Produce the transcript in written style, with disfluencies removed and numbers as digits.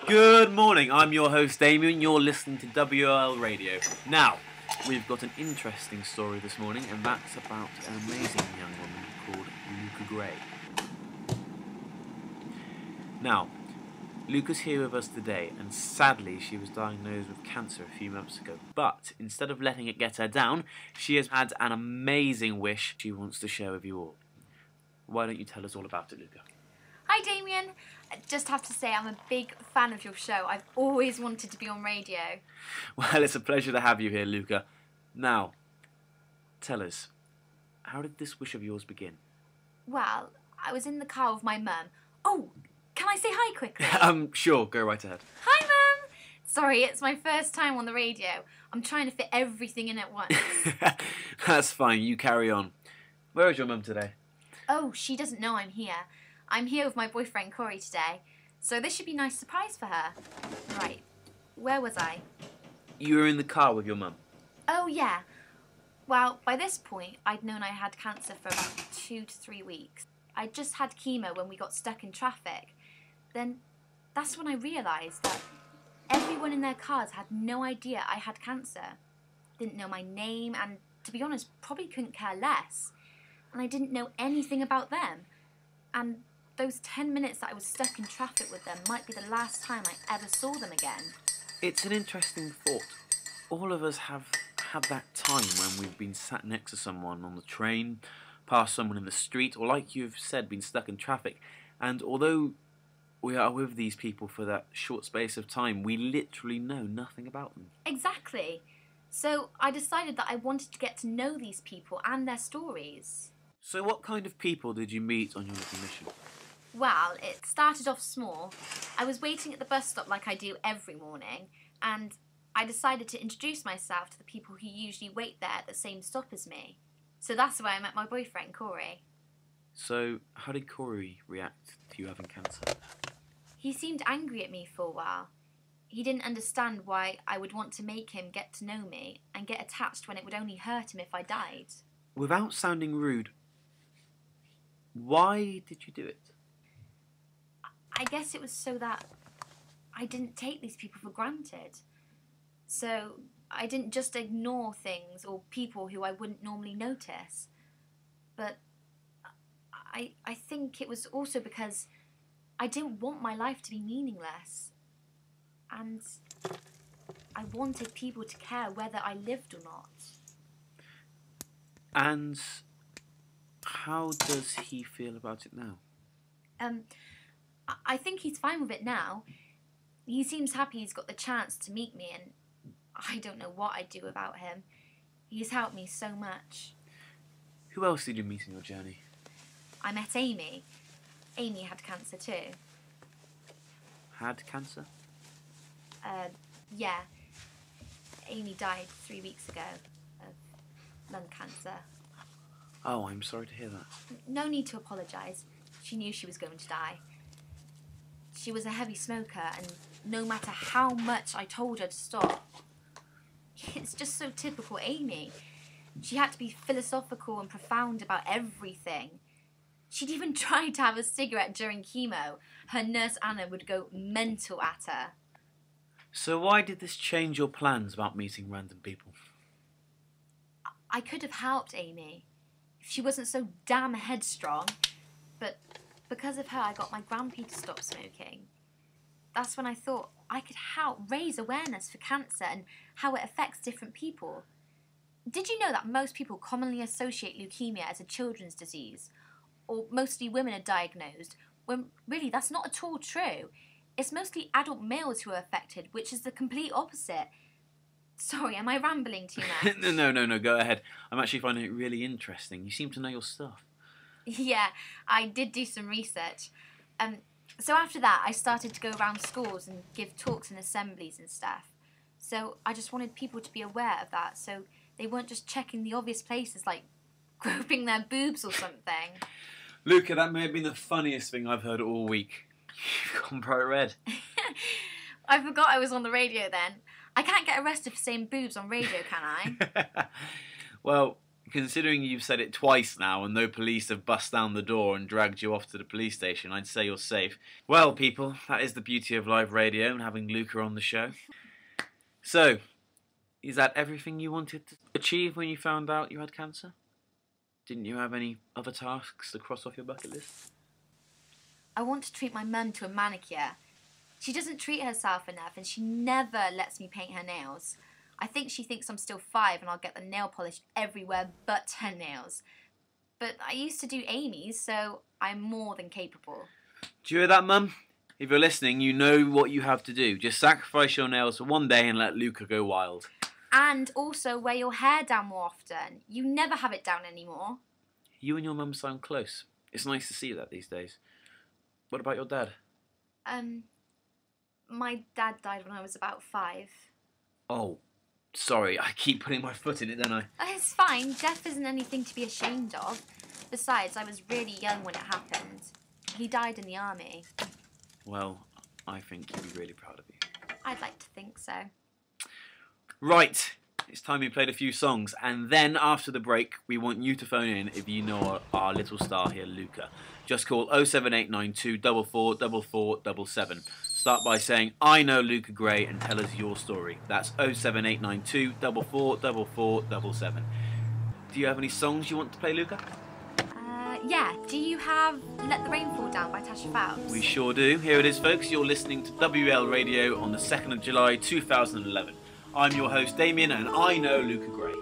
Good morning, I'm your host Damien, you're listening to WL Radio. Now, we've got an interesting story this morning, and that's about an amazing young woman called Luca Grey. Now, Luca's here with us today, and sadly she was diagnosed with cancer a few months ago, but instead of letting it get her down, she has had an amazing wish she wants to share with you all. Why don't you tell us all about it, Luca? Hi Damien, I just have to say I'm a big fan of your show. I've always wanted to be on radio. Well, it's a pleasure to have you here, Luca. Now, tell us, how did this wish of yours begin? Well, I was in the car with my mum. Oh, can I say hi quickly? Sure, go right ahead. Hi Mum! Sorry, it's my first time on the radio. I'm trying to fit everything in at once. That's fine, you carry on. Where is your mum today? Oh, she doesn't know I'm here. I'm here with my boyfriend Corey today, so this should be a nice surprise for her. Right, where was I? You were in the car with your mum. Oh yeah. Well, by this point, I'd known I had cancer for about 2 to 3 weeks. I'd just had chemo when we got stuck in traffic. Then that's when I realised that everyone in their cars had no idea I had cancer. Didn't know my name and, to be honest, probably couldn't care less. And I didn't know anything about them. And those 10 minutes that I was stuck in traffic with them might be the last time I ever saw them again. It's an interesting thought. All of us have had that time when we've been sat next to someone on the train, past someone in the street, or like you've said, been stuck in traffic. And although we are with these people for that short space of time, we literally know nothing about them. Exactly. So I decided that I wanted to get to know these people and their stories. So what kind of people did you meet on your little mission? Well, it started off small. I was waiting at the bus stop like I do every morning, and I decided to introduce myself to the people who usually wait there at the same stop as me. So that's where I met my boyfriend, Corey. So, how did Corey react to you having cancer? He seemed angry at me for a while. He didn't understand why I would want to make him get to know me and get attached when it would only hurt him if I died. Without sounding rude, why did you do it? I guess it was so that I didn't take these people for granted. So I didn't just ignore things or people who I wouldn't normally notice. But I think it was also because I didn't want my life to be meaningless. And I wanted people to care whether I lived or not. And how does he feel about it now? I think he's fine with it now. He seems happy he's got the chance to meet me, and I don't know what I'd do without him. He's helped me so much. Who else did you meet in your journey? I met Amy. Amy had cancer too. Had cancer? Yeah. Amy died 3 weeks ago of lung cancer. Oh, I'm sorry to hear that. No need to apologise. She knew she was going to die. She was a heavy smoker, and no matter how much I told her to stop, it's just so typical Amy. She had to be philosophical and profound about everything. She'd even tried to have a cigarette during chemo. Her nurse Anna would go mental at her. So why did this change your plans about meeting random people? I could have helped Amy if she wasn't so damn headstrong, but because of her I got my grandpa to stop smoking. That's when I thought I could help raise awareness for cancer and how it affects different people. Did you know that most people commonly associate leukemia as a children's disease? Or mostly women are diagnosed, when really that's not at all true. It's mostly adult males who are affected, which is the complete opposite. Sorry, am I rambling too much? No, go ahead. I'm actually finding it really interesting. You seem to know your stuff. Yeah, I did do some research. So after that, I started to go around schools and give talks and assemblies and stuff. So I just wanted people to be aware of that, so they weren't just checking the obvious places like groping their boobs or something. Luca, that may have been the funniest thing I've heard all week. You've gone bright red. I forgot I was on the radio then. I can't get arrested for saying boobs on radio, can I? Well, Considering you've said it twice now and no police have bust down the door and dragged you off to the police station, I'd say you're safe. Well, people, that is the beauty of live radio and having Luca on the show. So, is that everything you wanted to achieve when you found out you had cancer? Didn't you have any other tasks to cross off your bucket list? I want to treat my mum to a manicure. She doesn't treat herself enough and she never lets me paint her nails. I think she thinks I'm still 5 and I'll get the nail polish everywhere but her nails. But I used to do Amy's, so I'm more than capable. Do you hear that, Mum? If you're listening, you know what you have to do. Just sacrifice your nails for one day and let Luca go wild. And also wear your hair down more often. You never have it down anymore. You and your mum sound close. It's nice to see that these days. What about your dad? My dad died when I was about 5. Oh, sorry. I keep putting my foot in it, don't I? It's fine. Death isn't anything to be ashamed of. Besides, I was really young when it happened. He died in the army. Well, I think he'd be really proud of you. I'd like to think so. Right. It's time we played a few songs, and then after the break, we want you to phone in if you know our little star here, Luca. Just call 07892 444477. Start by saying, I know Luca Grey, and tell us your story. That's 07892 444477. Do you have any songs you want to play, Luca? Yeah. Do you have Let the Rain Fall Down by Tasha Phelps? We sure do. Here it is, folks. You're listening to WL Radio on the 2nd of July 2011. I'm your host, Damien, and I know Luca Grey.